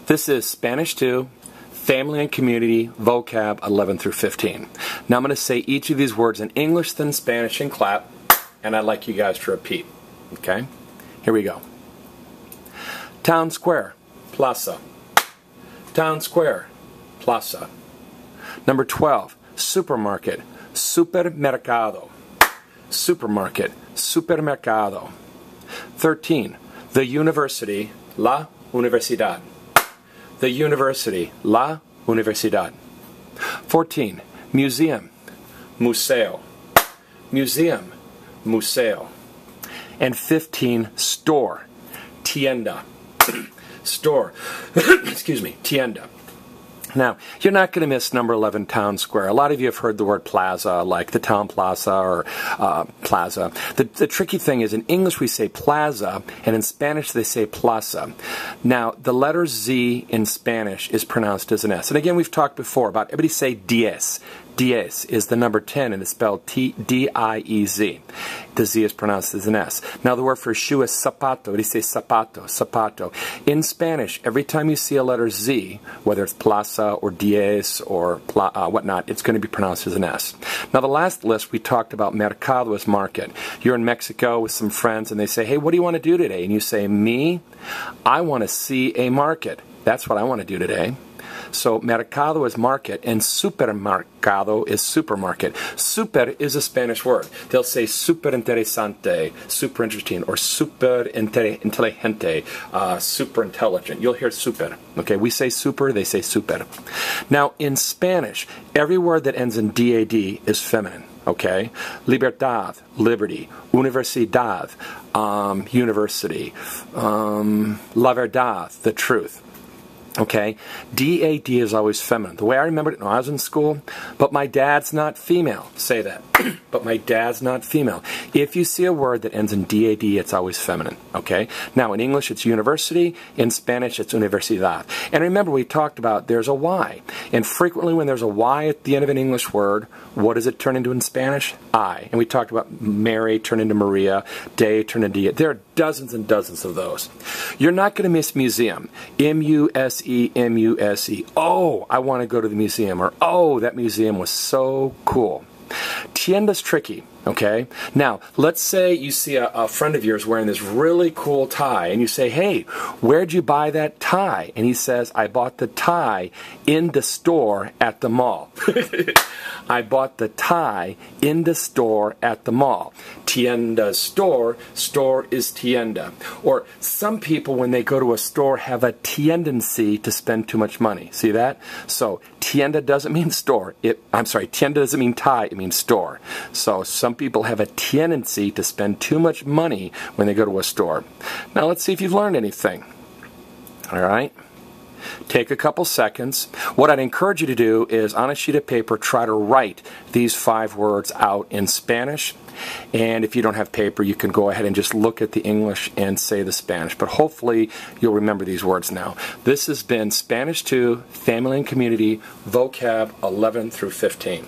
This is Spanish 2, Family and Community, Vocab 11 through 15. Now I'm going to say each of these words in English, then Spanish, and clap, and I'd like you guys to repeat. Okay? Here we go. Town square, plaza. Town square, plaza. Number 12, supermarket, supermercado. Supermarket, supermercado. 13, the university, la universidad. The university, la universidad. 14, museum, museo. Museum, museo. And 15, store, tienda. Store, excuse me, tienda. Now, you're not going to miss number 11, Town Square. A lot of you have heard the word plaza, like the town plaza or plaza. The tricky thing is, in English we say plaza, and in Spanish they say plaza. Now, the letter Z in Spanish is pronounced as an S. And again, we've talked before about, everybody say diez. Diez is the number 10, and it's spelled D-I-E-Z. The Z is pronounced as an S. Now, the word for shoe is zapato. What do you say? Zapato, zapato. In Spanish, every time you see a letter Z, whether it's plaza or diez or whatnot, it's going to be pronounced as an S. Now, the last list, we talked about mercado as market. You're in Mexico with some friends, and they say, hey, what do you want to do today? And you say, me? I want to see a market. That's what I want to do today. So mercado is market, and supermercado is supermarket. Super is a Spanish word. They'll say super interesante, super interesting, or super inteligente, super intelligent. You'll hear super. Okay, we say super, they say super. Now, in Spanish, every word that ends in DAD is feminine. Okay, libertad, liberty, universidad, university, la verdad, the truth. Okay, D-A-D is always feminine. The way I remembered it when I was in school, but my dad's not female. Say that. But my dad's not female. If you see a word that ends in D-A-D, it's always feminine. Okay? Now, in English, it's university. In Spanish, it's universidad. And remember, we talked about there's a Y. And frequently when there's a Y at the end of an English word, what does it turn into in Spanish? I. And we talked about Mary turn into Maria, day turn into Dia. There are dozens and dozens of those. You're not going to miss museum. M-U-S-E-M-U-S-E. Oh, I want to go to the museum. Or, oh, that museum was so cool. Tienda's tricky, okay? Now, let's say you see a friend of yours wearing this really cool tie, and you say, hey, where'd you buy that tie? And he says, I bought the tie in the store at the mall. I bought the tie in the store at the mall. Tienda, store. Store is tienda. Or some people, when they go to a store, have a tendency to spend too much money. See that? So, tienda doesn't mean store. Tienda doesn't mean tie. It means store. So, some people have a tendency to spend too much money when they go to a store. Now, let's see if you've learned anything. All right? Take a couple seconds. What I'd encourage you to do is, on a sheet of paper, try to write these 5 words out in Spanish. And if you don't have paper, you can go ahead and just look at the English and say the Spanish. But hopefully, you'll remember these words now. This has been Spanish 2, Family and Community, Vocab 11 through 15.